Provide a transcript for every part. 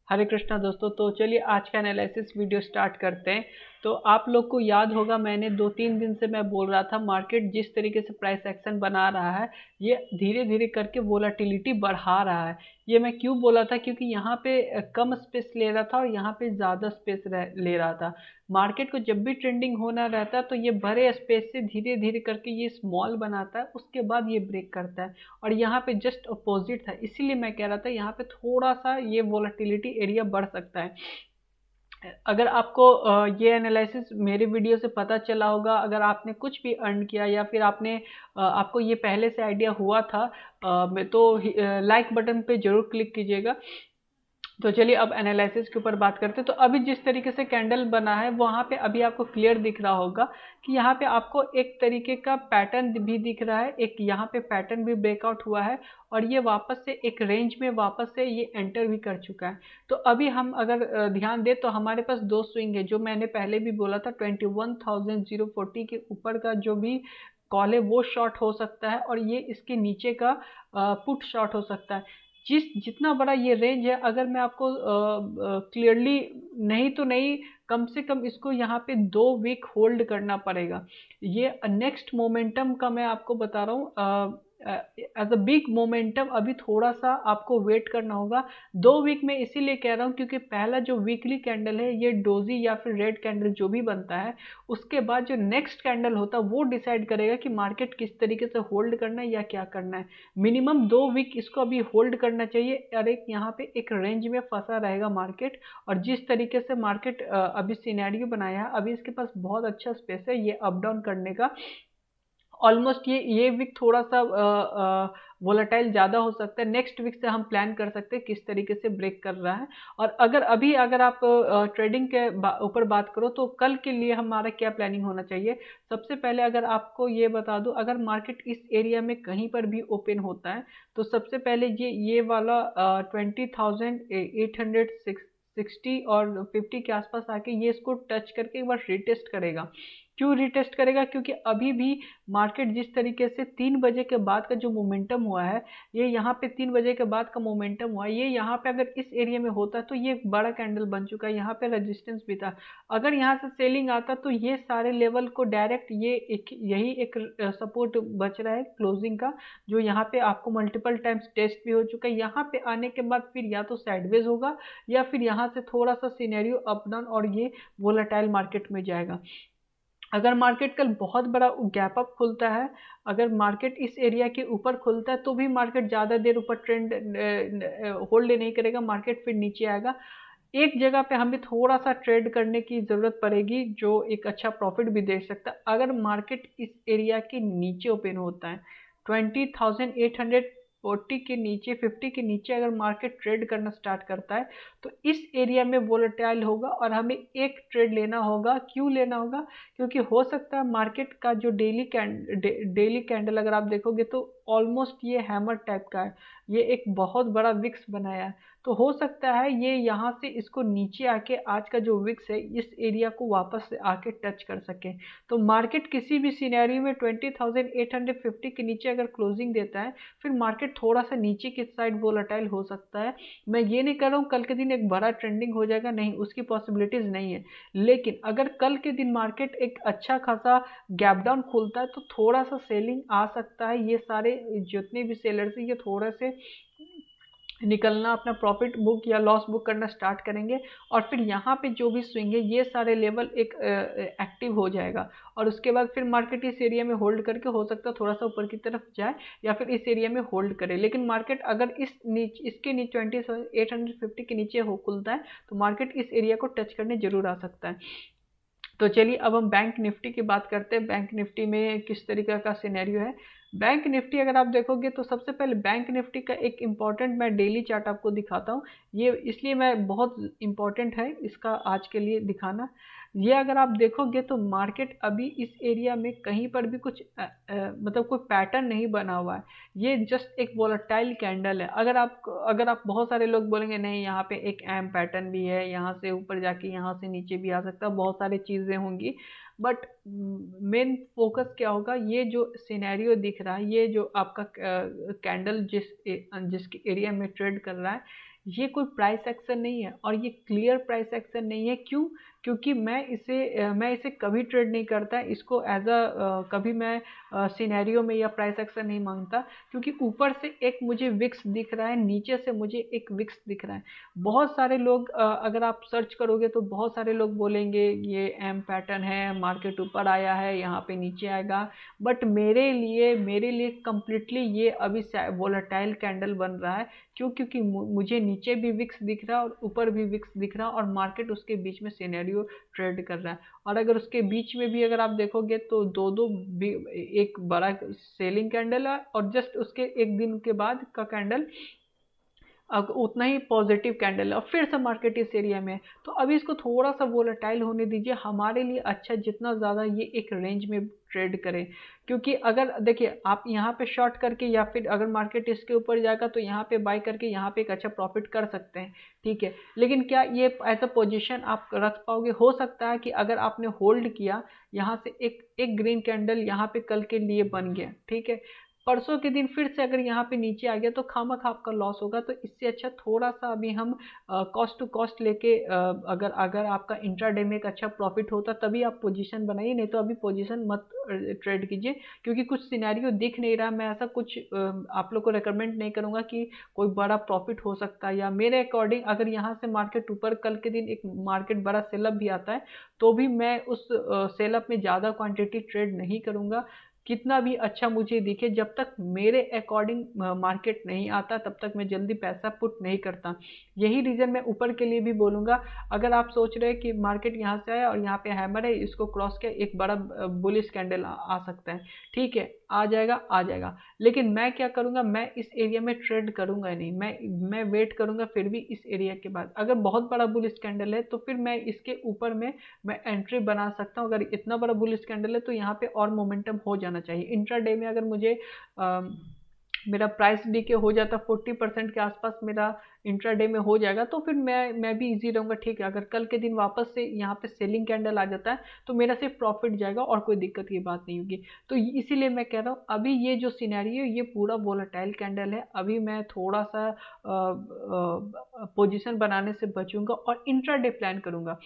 हरे कृष्णा दोस्तों। तो चलिए आज का एनालिसिस वीडियो स्टार्ट करते हैं। तो आप लोग को याद होगा, मैंने 2-3 दिन से मैं बोल रहा था मार्केट जिस तरीके से प्राइस एक्शन बना रहा है ये धीरे धीरे करके वोलाटिलिटी बढ़ा रहा है। ये मैं क्यों बोला था, क्योंकि यहाँ पे कम स्पेस ले रहा था और यहाँ पे ज़्यादा स्पेस ले रहा था। मार्केट को जब भी ट्रेंडिंग होना रहता है तो ये बड़े स्पेस से धीरे धीरे करके ये स्मॉल बनाता है, उसके बाद ये ब्रेक करता है। और यहाँ पे जस्ट अपोजिट था, इसीलिए मैं कह रहा था यहाँ पे थोड़ा सा ये वोलेटिलिटी एरिया बढ़ सकता है। अगर आपको ये एनालिसिस मेरे वीडियो से पता चला होगा, अगर आपने कुछ भी अर्न किया या फिर आपको ये पहले से आइडिया हुआ था, तो लाइक बटन पे जरूर क्लिक कीजिएगा। तो चलिए अब एनालिसिस के ऊपर बात करते हैं। तो अभी जिस तरीके से कैंडल बना है वहां पे अभी आपको क्लियर दिख रहा होगा कि यहाँ पे आपको एक तरीके का पैटर्न भी दिख रहा है, एक यहाँ पे पैटर्न भी ब्रेकआउट हुआ है और ये वापस से एक रेंज में वापस से ये एंटर भी कर चुका है। तो अभी हम अगर ध्यान दें तो हमारे पास दो स्विंग है, जो मैंने पहले भी बोला था 21,040 के ऊपर का जो भी कॉल है वो शॉर्ट हो सकता है और ये इसके नीचे का पुट शॉर्ट हो सकता है। जितना बड़ा ये रेंज है, अगर मैं आपको क्लियरली नहीं तो नहीं, कम से कम इसको यहाँ पे 2 वीक होल्ड करना पड़ेगा। ये नेक्स्ट मोमेंटम का मैं आपको बता रहा हूँ, एज अ बिग मोमेंटम अभी थोड़ा सा आपको वेट करना होगा। 2 वीक में इसीलिए कह रहा हूँ क्योंकि पहला जो वीकली कैंडल है ये डोजी या फिर रेड कैंडल जो भी बनता है, उसके बाद जो नेक्स्ट कैंडल होता है वो डिसाइड करेगा कि मार्केट किस तरीके से होल्ड करना है या क्या करना है। मिनिमम 2 वीक इसको अभी होल्ड करना चाहिए और एक यहाँ पे एक रेंज में फंसा रहेगा मार्केट। और जिस तरीके से मार्केट अभी सिनेरियो बनाया है, अभी इसके पास बहुत अच्छा स्पेस है ये अप डाउन करने का। ऑलमोस्ट ये वीक थोड़ा सा वोलेटाइल ज़्यादा हो सकता है। नेक्स्ट वीक से हम प्लान कर सकते हैं किस तरीके से ब्रेक कर रहा है। और अगर आप ट्रेडिंग के ऊपर बात करो तो कल के लिए हमारा क्या प्लानिंग होना चाहिए। सबसे पहले अगर आपको ये बता दूं, अगर मार्केट इस एरिया में कहीं पर भी ओपन होता है तो सबसे पहले ये वाला 20,860 और 50 के आसपास आके ये इसको टच करके एक बार रिटेस्ट करेगा। क्यों रिटेस्ट करेगा, क्योंकि अभी भी मार्केट जिस तरीके से 3 बजे के बाद का जो मोमेंटम हुआ है, ये यहाँ पे 3 बजे के बाद का मोमेंटम हुआ है, ये यहाँ पे अगर इस एरिया में होता तो ये एक बड़ा कैंडल बन चुका है। यहाँ पे रेजिस्टेंस भी था। अगर यहाँ से सेलिंग आता तो ये सारे लेवल को डायरेक्ट यही एक सपोर्ट बच रहा है क्लोजिंग का, जो यहाँ पे आपको मल्टीपल टाइम्स टेस्ट भी हो चुका है। यहाँ पे आने के बाद फिर या तो साइडवेज होगा या फिर यहाँ से थोड़ा सा सिनेरियो अप डाउन और ये वोलेटाइल मार्केट में जाएगा। अगर मार्केट कल बहुत बड़ा गैप अप खुलता है, अगर मार्केट इस एरिया के ऊपर खुलता है तो भी मार्केट ज़्यादा देर ऊपर ट्रेंड होल्ड नहीं करेगा, मार्केट फिर नीचे आएगा। एक जगह पे हमें थोड़ा सा ट्रेड करने की ज़रूरत पड़ेगी जो एक अच्छा प्रॉफिट भी दे सकता है। अगर मार्केट इस एरिया के नीचे ओपन होता है 20,840 के नीचे, 50 के नीचे अगर मार्केट ट्रेड करना स्टार्ट करता है तो इस एरिया में वोलेटाइल होगा और हमें एक ट्रेड लेना होगा। क्यों लेना होगा, क्योंकि हो सकता है मार्केट का जो डेली कैंडल अगर आप देखोगे तो ऑलमोस्ट ये हैमर टाइप का है, ये एक बहुत बड़ा विक्स बनाया है। तो हो सकता है ये यहाँ से इसको नीचे आके आज का जो विक्स है इस एरिया को वापस से आके टच कर सके। तो मार्केट किसी भी सिनेरियो में 20,850 के नीचे अगर क्लोजिंग देता है, फिर मार्केट थोड़ा सा नीचे की साइड वोलेटाइल हो सकता है। मैं ये नहीं कर रहा हूँ कल के दिन एक बड़ा ट्रेंडिंग हो जाएगा, नहीं, उसकी पॉसिबिलिटीज नहीं है। लेकिन अगर कल के दिन मार्केट एक अच्छा खासा गैप डाउन खोलता है तो थोड़ा सा सेलिंग आ सकता है। ये सारे जितने भी सेलर्स हैं ये थोड़ा से निकलना, अपना प्रॉफिट बुक या लॉस बुक करना स्टार्ट करेंगे और फिर यहाँ पे जो भी स्विंग है ये सारे लेवल एक एक्टिव हो जाएगा। और उसके बाद फिर मार्केट इस एरिया में होल्ड करके हो सकता है थोड़ा सा ऊपर की तरफ जाए या फिर इस एरिया में होल्ड करे। लेकिन मार्केट अगर इसके नीचे 20,850 के नीचे हो खुलता है तो मार्केट इस एरिया को टच करने जरूर आ सकता है। तो चलिए अब हम बैंक निफ्टी की बात करते हैं। बैंक निफ्टी में किस तरीके का सिनेरियो है। बैंक निफ्टी अगर आप देखोगे तो सबसे पहले बैंक निफ्टी का एक इम्पॉर्टेंट मैं डेली चार्ट आपको दिखाता हूँ। ये इसलिए मैं बहुत इम्पॉर्टेंट है इसका आज के लिए दिखाना। ये अगर आप देखोगे तो मार्केट अभी इस एरिया में कहीं पर भी कुछ मतलब कोई पैटर्न नहीं बना हुआ है। ये जस्ट एक वोलेटाइल कैंडल है। अगर आप बहुत सारे लोग बोलेंगे नहीं यहाँ पे एक एम पैटर्न भी है, यहाँ से ऊपर जाके यहाँ से नीचे भी आ सकता है, बहुत सारी चीज़ें होंगी, बट मेन फोकस क्या होगा, ये जो सिनेरियो दिख रहा है, ये जो आपका कैंडल जिसके एरिया में ट्रेड कर रहा है, ये कोई प्राइस एक्शन नहीं है और ये क्लियर प्राइस एक्शन नहीं है। क्यों? क्योंकि मैं इसे कभी ट्रेड नहीं करता, इसको एज अ कभी मैं सिनेरियो में या प्राइस एक्शन नहीं मांगता, क्योंकि ऊपर से एक मुझे विक्स दिख रहा है, नीचे से मुझे एक विक्स दिख रहा है। बहुत सारे लोग अगर आप सर्च करोगे तो बहुत सारे लोग बोलेंगे ये एम पैटर्न है, मार्केट ऊपर आया है, यहाँ पे नीचे आएगा, बट मेरे लिए कंप्लीटली ये अभी वोलेटाइल कैंडल बन रहा है। क्यों? क्योंकि मुझे नीचे भी विक्स दिख रहा है और ऊपर भी विक्स दिख रहा है और मार्केट उसके बीच में सिनेरियो ट्रेड कर रहा है। और अगर उसके बीच में भी अगर आप देखोगे तो दो दो एक बड़ा सेलिंग कैंडल है और जस्ट उसके एक दिन के बाद का कैंडल अब उतना ही पॉजिटिव कैंडल है और फिर से मार्केट इस एरिया में है। तो अभी इसको थोड़ा सा वोलेटाइल होने दीजिए, हमारे लिए अच्छा, जितना ज़्यादा ये एक रेंज में ट्रेड करें। क्योंकि अगर देखिए आप यहाँ पे शॉर्ट करके या फिर अगर मार्केट इसके ऊपर जाएगा तो यहाँ पे बाय करके यहाँ पे एक अच्छा प्रॉफिट कर सकते हैं, ठीक है। लेकिन क्या ये एज अ पोजीशन आप रख पाओगे? हो सकता है कि अगर आपने होल्ड किया, यहाँ से एक एक ग्रीन कैंडल यहाँ पे कल के लिए बन गया, ठीक है, परसों के दिन फिर से अगर यहाँ पे नीचे आ गया तो खामखा आपका लॉस होगा। तो इससे अच्छा थोड़ा सा अभी हम कॉस्ट टू कॉस्ट लेके अगर अगर आपका इंट्राडे में एक अच्छा प्रॉफिट होता तभी आप पोजीशन बनाइए, नहीं तो अभी पोजीशन मत ट्रेड कीजिए। क्योंकि कुछ सिनेरियो दिख नहीं रहा, मैं ऐसा कुछ आप लोग को रेकमेंड नहीं करूँगा कि कोई बड़ा प्रॉफिट हो सकता है। या मेरे अकॉर्डिंग अगर यहाँ से मार्केट ऊपर कल के दिन एक मार्केट बड़ा सेलअप भी आता है तो भी मैं उस सेलअप में ज़्यादा क्वांटिटी ट्रेड नहीं करूँगा। कितना भी अच्छा मुझे दिखे, जब तक मेरे अकॉर्डिंग मार्केट नहीं आता तब तक मैं जल्दी पैसा पुट नहीं करता। यही रीज़न मैं ऊपर के लिए भी बोलूँगा। अगर आप सोच रहे हैं कि मार्केट यहाँ से आया और यहाँ पे हैमर है, इसको क्रॉस किया, एक बड़ा बुलिश कैंडल आ सकता है, ठीक है, आ जाएगा आ जाएगा। लेकिन मैं क्या करूँगा, मैं इस एरिया में ट्रेड करूँगा नहीं, मैं वेट करूँगा फिर भी इस एरिया के बाद। अगर बहुत बड़ा बुलिश कैंडल है तो फिर मैं इसके ऊपर में मैं एंट्री बना सकता हूँ। अगर इतना बड़ा बुलिश कैंडल है तो यहाँ पे और मोमेंटम हो जाना चाहिए। इंट्राडे में अगर मुझे मेरा प्राइस डीके हो जाता 40% के आसपास, मेरा इंट्राडे में हो जाएगा तो फिर मैं भी इजी रहूँगा, ठीक है। अगर कल के दिन वापस से यहाँ पे सेलिंग कैंडल आ जाता है तो मेरा सिर्फ प्रॉफिट जाएगा और कोई दिक्कत की बात नहीं होगी। तो इसीलिए मैं कह रहा हूँ अभी ये जो सिनेरियो ये पूरा वोलेटाइल कैंडल है, अभी मैं थोड़ा सा पोजीशन बनाने से बचूंगा और इंट्राडे प्लान करूंगा।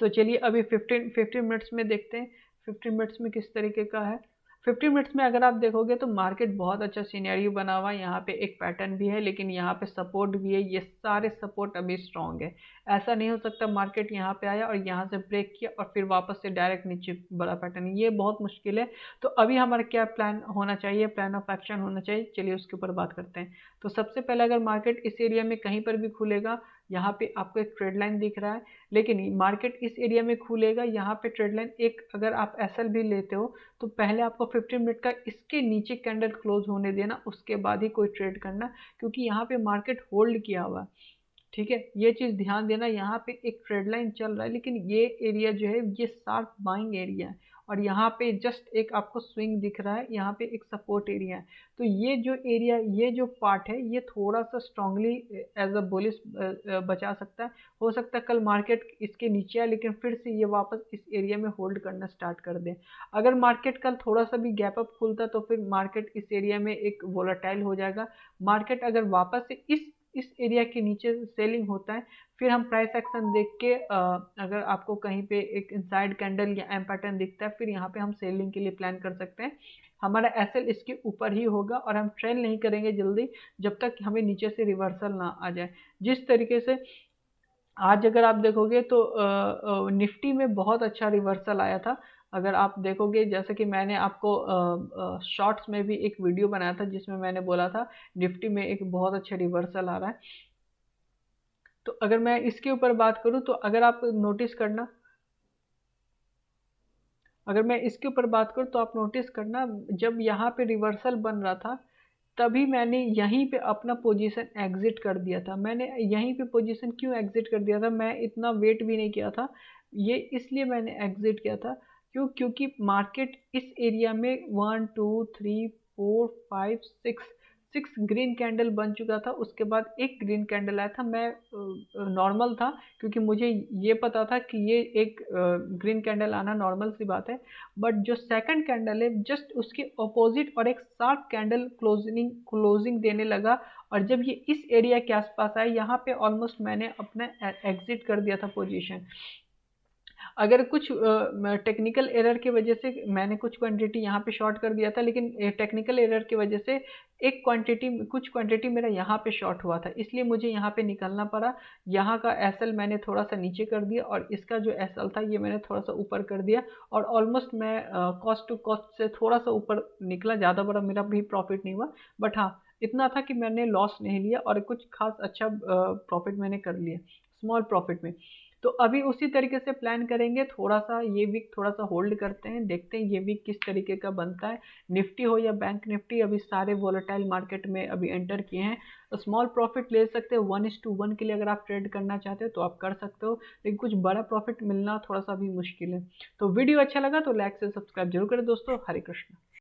तो चलिए अभी 15 मिनट्स में देखते हैं 15 मिनट्स में किस तरीके का है। 15 मिनट्स में अगर आप देखोगे तो मार्केट बहुत अच्छा सिनेरियो बना हुआ है, यहाँ पे एक पैटर्न भी है लेकिन यहाँ पे सपोर्ट भी है, ये सारे सपोर्ट अभी स्ट्रांग है। ऐसा नहीं हो सकता मार्केट यहाँ पे आया और यहाँ से ब्रेक किया और फिर वापस से डायरेक्ट नीचे बड़ा पैटर्न, ये बहुत मुश्किल है। तो अभी हमारा क्या प्लान होना चाहिए, प्लान ऑफ एक्शन होना चाहिए, चलिए उसके ऊपर बात करते हैं। तो सबसे पहले अगर मार्केट इस एरिया में कहीं पर भी खुलेगा, यहाँ पे आपको एक ट्रेड लाइन दिख रहा है, लेकिन मार्केट इस एरिया में खुलेगा, यहाँ पे ट्रेड लाइन एक अगर आप एसएल भी लेते हो तो पहले आपको 15 मिनट का इसके नीचे कैंडल क्लोज होने देना, उसके बाद ही कोई ट्रेड करना, क्योंकि यहाँ पे मार्केट होल्ड किया हुआ है, ठीक है। ये चीज़ ध्यान देना, यहाँ पे एक ट्रेड लाइन चल रहा है लेकिन ये एरिया जो है ये शार्प बाइंग एरिया है और यहाँ पे जस्ट एक आपको स्विंग दिख रहा है, यहाँ पे एक सपोर्ट एरिया है। तो ये जो एरिया, ये जो पार्ट है ये थोड़ा सा स्ट्रांगली एज अ बुलिश बचा सकता है। हो सकता है कल मार्केट इसके नीचे आए लेकिन फिर से ये वापस इस एरिया में होल्ड करना स्टार्ट कर दे। अगर मार्केट कल थोड़ा सा भी गैप अप खुलता तो फिर मार्केट इस एरिया में एक वोलेटाइल हो जाएगा। मार्केट अगर वापस से इस एरिया के नीचे सेलिंग होता है फिर हम प्राइस एक्शन देख के अगर आपको कहीं पे एक इनसाइड कैंडल या एम पैटर्न दिखता है फिर यहाँ पे हम सेलिंग के लिए प्लान कर सकते हैं। हमारा एसएल इसके ऊपर ही होगा और हम ट्रेल नहीं करेंगे जल्दी जब तक हमें नीचे से रिवर्सल ना आ जाए। जिस तरीके से आज अगर आप देखोगे तो निफ्टी में बहुत अच्छा रिवर्सल आया था। अगर आप देखोगे जैसे कि मैंने आपको शॉर्ट्स में भी एक वीडियो बनाया था जिसमें मैंने बोला था निफ्टी में एक बहुत अच्छा रिवर्सल आ रहा है। तो अगर मैं इसके ऊपर बात करूं तो अगर आप नोटिस करना, अगर मैं इसके ऊपर बात करूं तो आप नोटिस करना जब यहाँ पे रिवर्सल बन रहा था तभी मैंने यहीं पे अपना पोजीशन एग्जिट कर दिया था। मैंने यहीं पे पोजीशन क्यों एग्जिट कर दिया था, मैं इतना वेट भी नहीं किया था, ये इसलिए मैंने एग्जिट किया था, क्योंकि मार्केट इस एरिया में 1 2 3 4 5 6 6 ग्रीन कैंडल बन चुका था। उसके बाद एक ग्रीन कैंडल आया था, मैं नॉर्मल था क्योंकि मुझे ये पता था कि ये एक ग्रीन कैंडल आना नॉर्मल सी बात है। बट जो सेकंड कैंडल है जस्ट उसके अपोजिट और एक शार्प कैंडल क्लोजिंग देने लगा, और जब ये इस एरिया के आसपास आया, यहाँ पे ऑलमोस्ट मैंने अपना एग्जिट कर दिया था पोजीशन। अगर कुछ टेक्निकल एरर की वजह से मैंने कुछ क्वांटिटी यहाँ पे शॉर्ट कर दिया था, लेकिन टेक्निकल एरर की वजह से कुछ क्वांटिटी मेरा यहाँ पे शॉर्ट हुआ था, इसलिए मुझे यहाँ पे निकलना पड़ा। यहाँ का एसएल मैंने थोड़ा सा नीचे कर दिया और इसका जो एसएल था ये मैंने थोड़ा सा ऊपर कर दिया, और ऑलमोस्ट मैं कॉस्ट टू कॉस्ट से थोड़ा सा ऊपर निकला। ज़्यादा बड़ा मेरा भी प्रॉफिट नहीं हुआ, बट हाँ इतना था कि मैंने लॉस नहीं लिया और कुछ खास अच्छा प्रॉफिट मैंने कर लिया, स्मॉल प्रॉफिट में। तो अभी उसी तरीके से प्लान करेंगे, थोड़ा सा ये वीक थोड़ा सा होल्ड करते हैं, देखते हैं ये वीक किस तरीके का बनता है। निफ्टी हो या बैंक निफ्टी, अभी सारे वोलेटाइल मार्केट में अभी एंटर किए हैं, तो स्मॉल प्रॉफिट ले सकते हो। 1:1 के लिए अगर आप ट्रेड करना चाहते हो तो आप कर सकते हो, लेकिन कुछ बड़ा प्रॉफिट मिलना थोड़ा सा भी मुश्किल है। तो वीडियो अच्छा लगा तो लाइक से सब्सक्राइब जरूर करें दोस्तों। हरे कृष्ण।